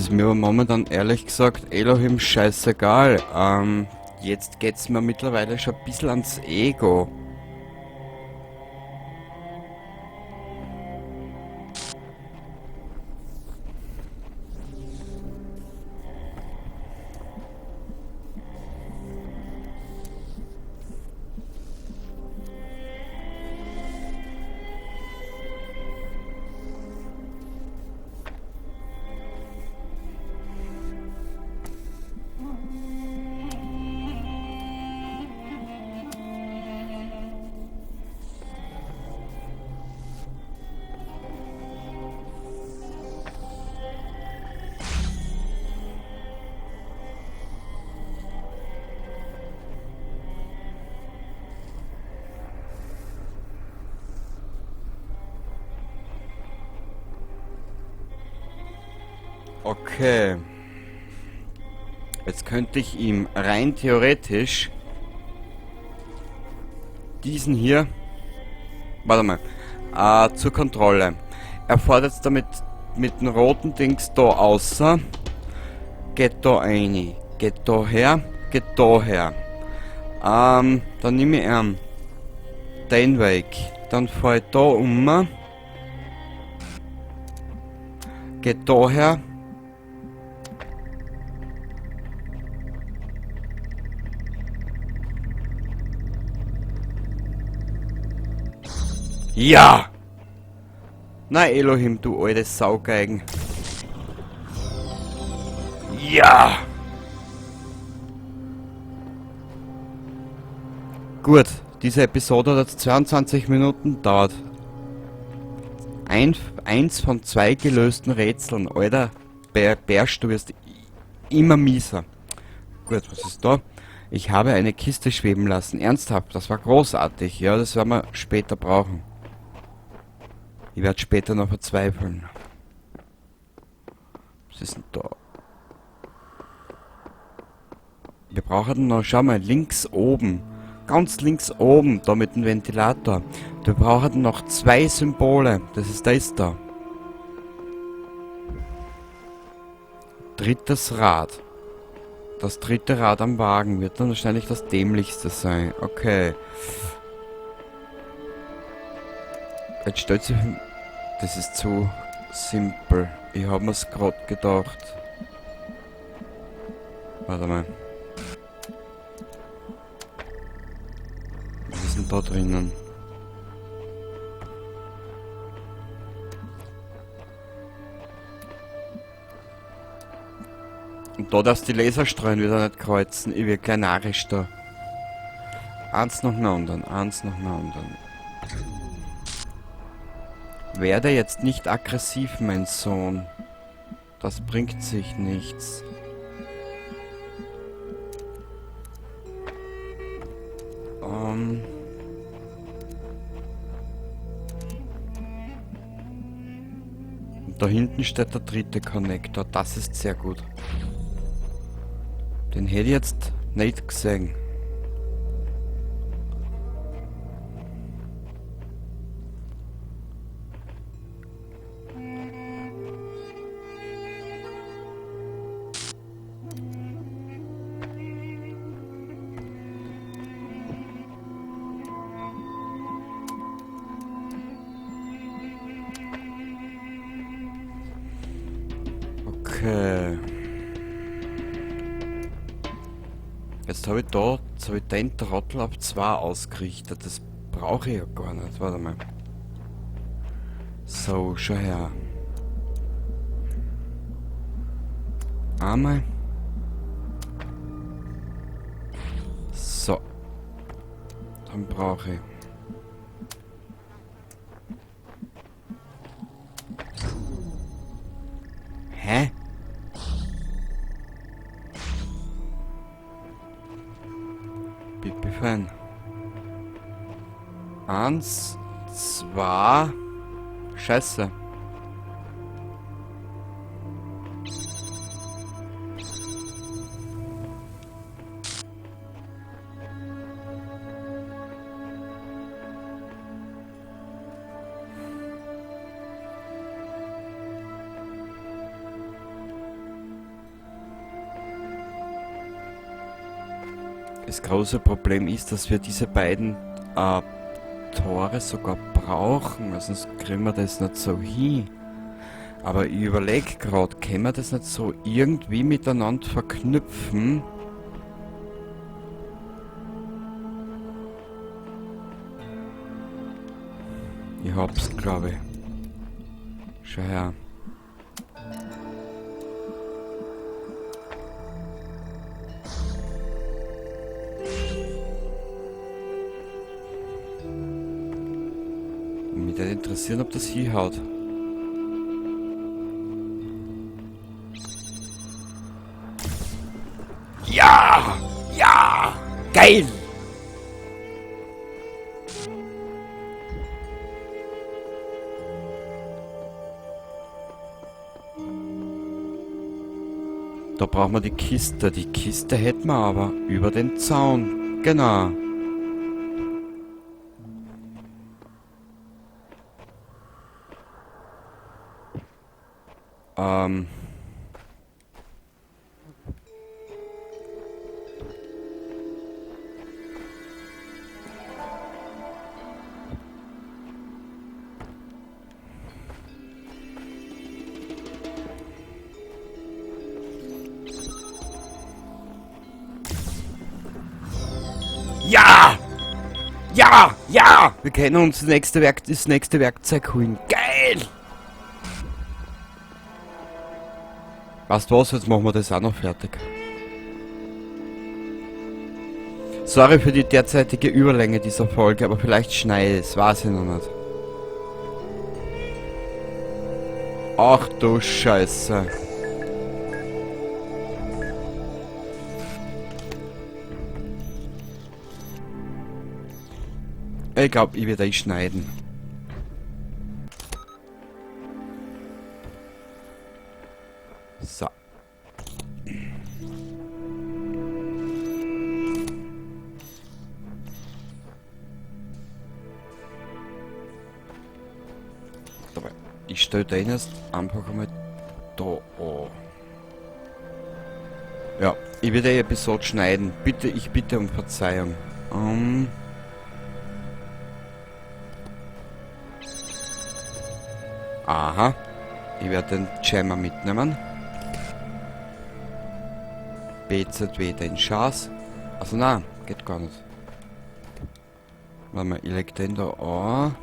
ist mir aber momentan ehrlich gesagt Elohim scheißegal. Jetzt geht's mir mittlerweile schon ein bisschen ans Ego. Okay. Jetzt könnte ich ihm rein theoretisch diesen hier, warte mal, zur Kontrolle. Er fährt jetzt damit mit dem roten Dings da außer, geht da rein, geht da her, geht da her. Dann nehme ich den Weg, dann fahre ich da um, geht da her. Ja! Na Elohim, du altes Saugeigen. Ja! Gut, diese Episode hat jetzt 22 Minuten gedauert. Eins von 2 gelösten Rätseln. Alter, Bärst, du wirst immer mieser. Gut, was ist da? Ich habe eine Kiste schweben lassen. Ernsthaft, das war großartig. Ja, das werden wir später brauchen. Ich werde später noch verzweifeln. Was ist denn da? Wir brauchen noch, schau mal, links oben. Ganz links oben, da mit dem Ventilator. Wir brauchen noch 2 Symbole. Das ist das da. Drittes Rad. Das dritte Rad am Wagen wird dann wahrscheinlich das dämlichste sein. Okay. Jetzt stellt sich... Das ist zu simpel. Ich habe mir's gerade gedacht. Warte mal. Was ist denn da drinnen? Und da darfst du die Laserstrahlen wieder nicht kreuzen. Ich will gleich narrisch da. Eins nach dem anderen, eins nach dem anderen. Werde jetzt nicht aggressiv, mein Sohn. Das bringt sich nichts. Und da hinten steht der dritte Connector. Das ist sehr gut. Den hätte ich jetzt nicht gesehen. Okay. Jetzt habe ich den Trottel auf 2 ausgerichtet. Das brauche ich ja gar nicht. Warte mal. So, schau her. Einmal. So. Dann brauche ich. Hä? Fein. 1, 2. Scheiße. Das große Problem ist, dass wir diese beiden Tore sogar brauchen, weil sonst kriegen wir das nicht so hin. Aber ich überlege gerade, können wir das nicht so irgendwie miteinander verknüpfen? Ich hab's, glaube ich. Schau her. Mich würde interessieren, ob das hinhaut. Ja! Ja! Geil! Da brauchen wir die Kiste. Die Kiste hätten wir aber über den Zaun. Genau. Ähm. Ja! Ja! Ja! Wir können uns das nächste Werkzeug holen. Geil! Weißt du was, jetzt machen wir das auch noch fertig. Sorry für die derzeitige Überlänge dieser Folge, aber vielleicht schneide ich es, weiß ich noch nicht. Ach du Scheiße. Ich glaube, ich werde schneiden. So. Dabei, ich stelle den jetzt einfach einmal da an. Ja, ich werde die Episode schneiden. Ich bitte um Verzeihung. Aha. Ich werde den Jammer mitnehmen. BZW den Schaß. Also nein, geht gar nicht. Warte mal, ich leg den da an.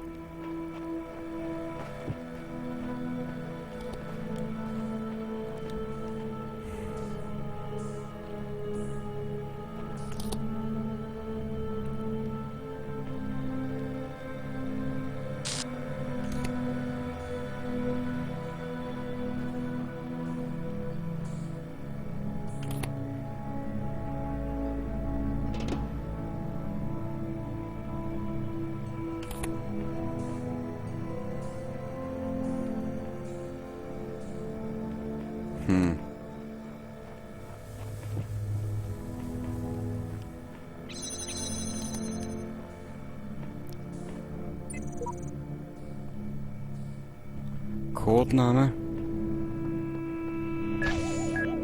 Codename.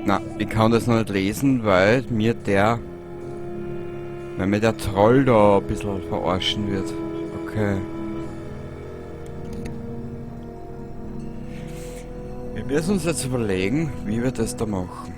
Na, ich kann das noch nicht lesen, weil mir der Troll da ein bisschen verarschen wird. Okay. Wir müssen uns jetzt überlegen, wie wir das da machen.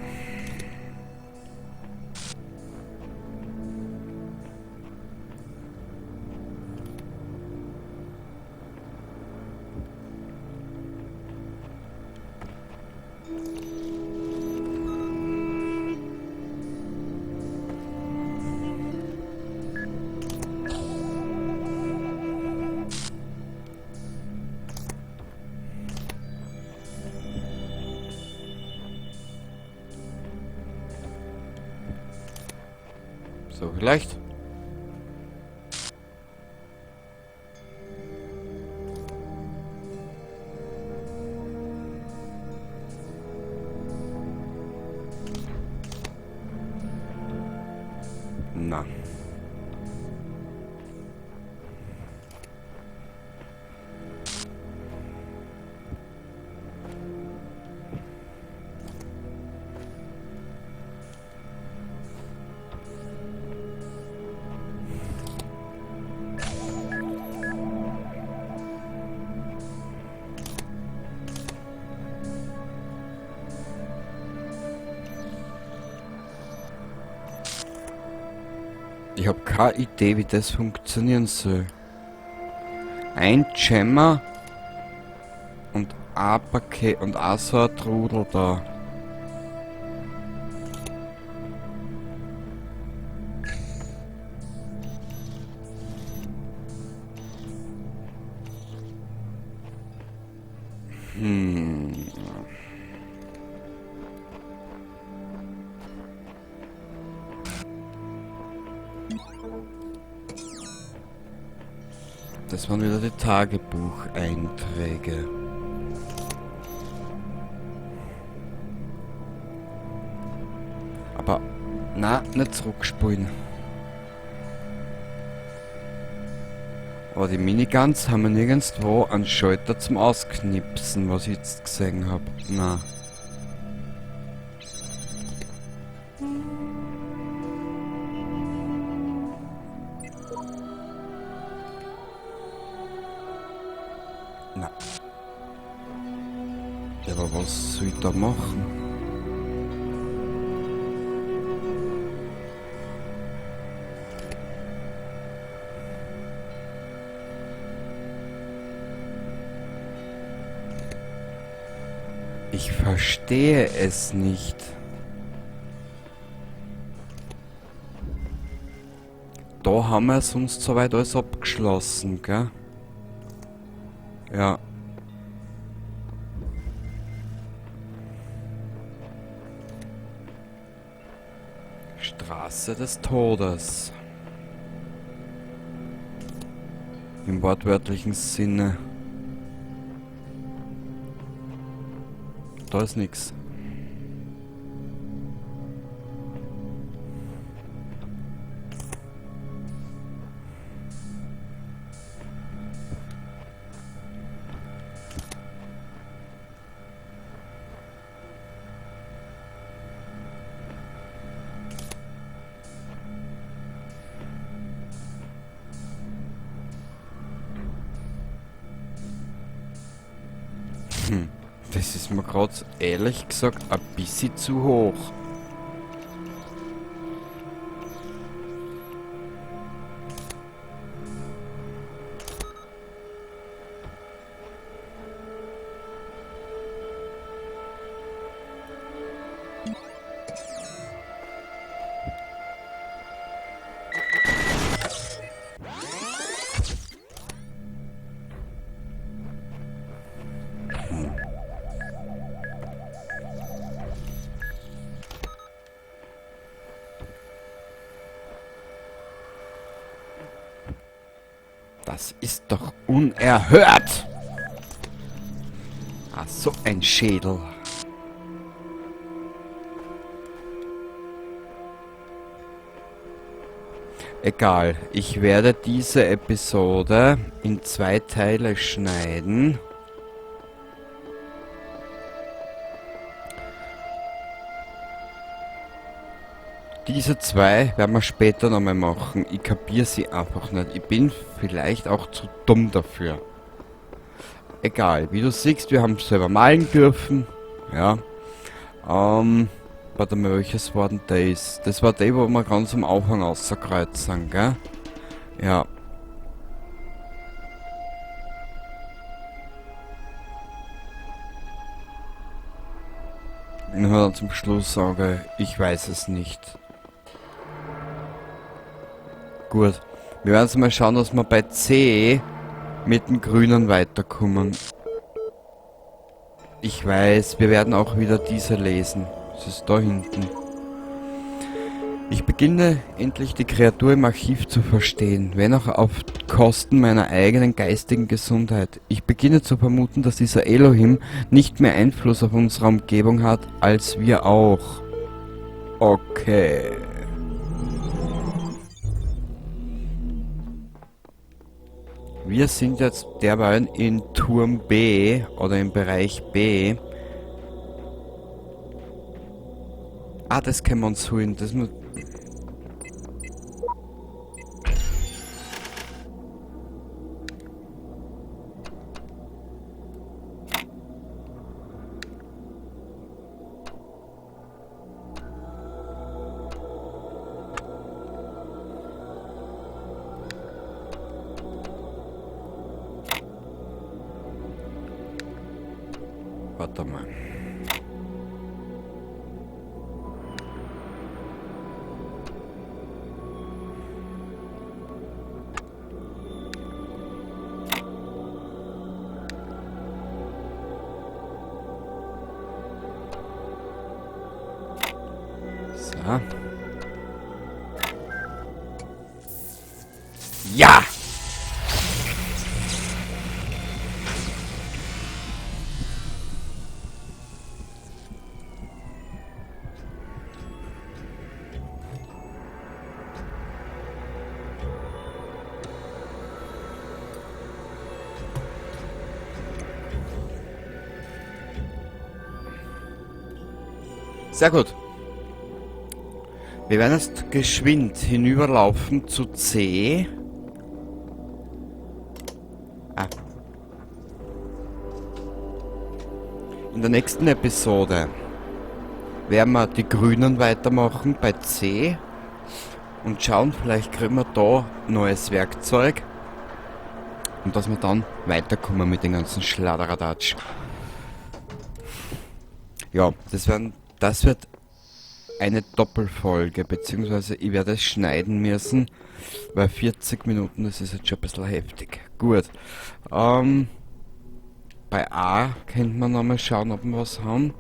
So, vielleicht. Na. Ich habe keine Idee, wie das funktionieren soll. Ein Gemmer und ein Paket und auch so ein Trudel da. Hm. Das waren wieder die Tagebucheinträge. Aber, na, nicht zurückspulen. Aber die Miniguns haben wir nirgendwo einen Schalter zum Ausknipsen, was ich jetzt gesehen habe. Na. Na. Ja, aber was soll ich da machen? Ich verstehe es nicht. Da haben wir sonst soweit alles abgeschlossen, gell? Ja. Straße des Todes. Im wortwörtlichen Sinne. Da ist nix. Das ist mir gerade ehrlich gesagt ein bisschen zu hoch. Das ist doch unerhört! Ah, so ein Schädel. Egal, ich werde diese Episode in 2 Teile schneiden. Diese 2 werden wir später nochmal machen. Ich kapiere sie einfach nicht. Ich bin vielleicht auch zu dumm dafür. Egal, wie du siehst, wir haben selber malen dürfen. Ja. Warte mal, welches war denn das? Das war der, wo wir ganz am Anfang rauskreuzen, gell? Ja. Und dann zum Schluss sage, ich weiß es nicht. Gut. Wir werden jetzt mal schauen, dass wir bei C mit dem Grünen weiterkommen. Ich weiß, wir werden auch wieder diese lesen. Das ist da hinten. Ich beginne endlich die Kreatur im Archiv zu verstehen, wenn auch auf Kosten meiner eigenen geistigen Gesundheit. Ich beginne zu vermuten, dass dieser Elohim nicht mehr Einfluss auf unsere Umgebung hat, als wir auch. Okay. Wir sind jetzt derweil in Turm B oder im Bereich B. Ah, das können wir uns holen. Das muss. Warte mal. So. Ja! Sehr gut. Wir werden jetzt geschwind hinüberlaufen zu C. Ah. In der nächsten Episode werden wir die Grünen weitermachen bei C und schauen, vielleicht kriegen wir da neues Werkzeug und dass wir dann weiterkommen mit den ganzen Schladderadatsch. Ja, das wird eine Doppelfolge, beziehungsweise ich werde es schneiden müssen, weil 40 Minuten, das ist jetzt schon ein bisschen heftig. Gut. Bei A könnte man nochmal schauen, ob wir was haben.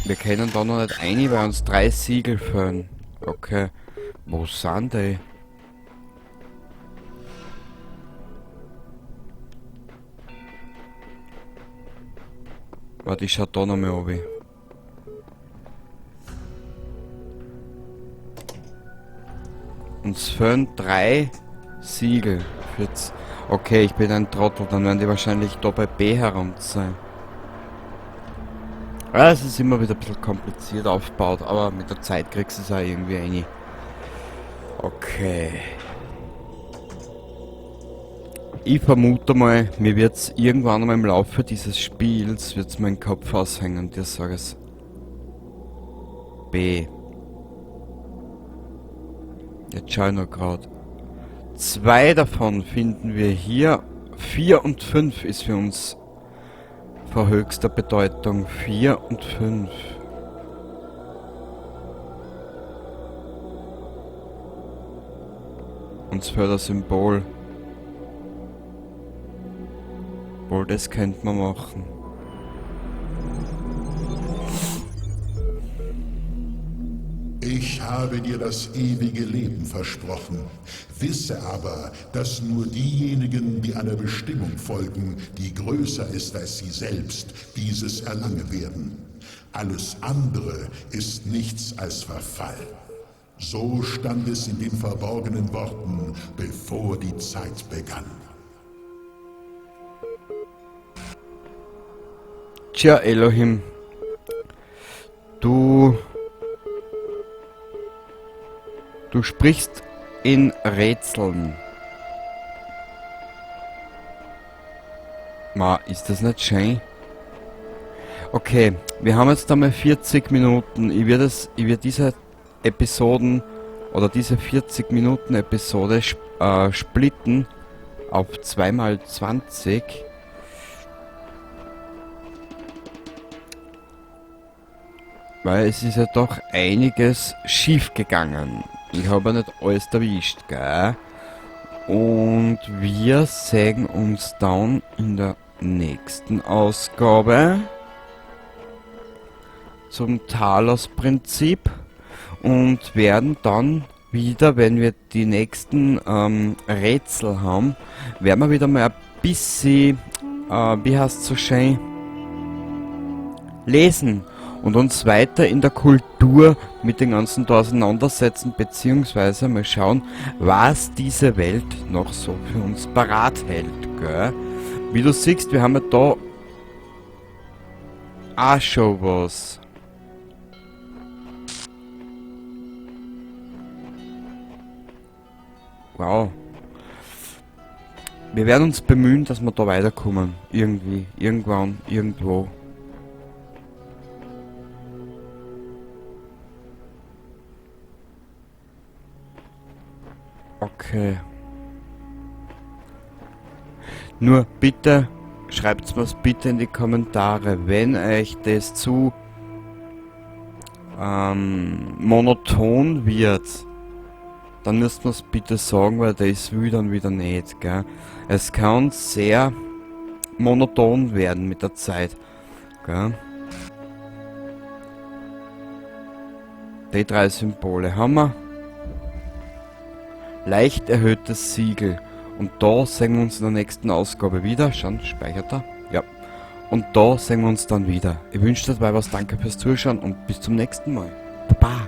Wir können da noch nicht rein, weil uns 3 Siegel fehlen. Okay. Wo sind die? Warte, ich schau da nochmal runter. Uns fehlen 3 Siegel. Okay, ich bin ein Trottel, dann werden die wahrscheinlich da bei B herum sein. Ja, es ist immer wieder ein bisschen kompliziert aufgebaut, aber mit der Zeit kriegst du es auch irgendwie rein. Okay. Ich vermute mal, mir wird es irgendwann einmal im Laufe dieses Spiels wird's meinen Kopf aushängen, dir sag es. B. Jetzt schau ich noch grad. 2 davon finden wir hier. 4 und 5 ist für uns von höchster Bedeutung. 4 und 5. Uns fehlt ein Symbol. Wohl, das könnte man machen. Ich habe dir das ewige Leben versprochen. Wisse aber, dass nur diejenigen, die einer Bestimmung folgen, die größer ist als sie selbst, dieses erlangen werden. Alles andere ist nichts als Verfall. So stand es in den verborgenen Worten, bevor die Zeit begann. Tja, Elohim. Du sprichst in Rätseln. Ma, ist das nicht schön? Okay, wir haben jetzt einmal 40 Minuten. Ich werde diese Episoden oder diese 40 Minuten Episode splitten auf 2x20. Weil es ist ja doch einiges schief gegangen. Ich habe ja nicht alles erwischt, gell? Und wir sehen uns dann in der nächsten Ausgabe zum Talos-Prinzip und werden dann wieder, wenn wir die nächsten Rätsel haben, werden wir wieder mal ein bisschen, wie heißt es so schön, lesen und uns weiter in der Kultur mit den ganzen da auseinandersetzen, beziehungsweise mal schauen, was diese Welt noch so für uns parat hält, gell? Wie du siehst, wir haben ja da auch schon was. Wow. Wir werden uns bemühen, dass wir da weiterkommen. Irgendwie, irgendwann, irgendwo. Okay. Nur bitte, schreibt mir's bitte in die Kommentare, wenn euch das zu monoton wird, dann müsst mir's bitte sagen, weil das will dann wieder nicht, gell? Es kann sehr monoton werden mit der Zeit, gell? Die 3 Symbole haben wir. Leicht erhöhtes Siegel. Und da sehen wir uns in der nächsten Ausgabe wieder. Schauen, speichert er. Ja. Und da sehen wir uns dann wieder. Ich wünsche dir dabei was. Danke fürs Zuschauen und bis zum nächsten Mal. Baba.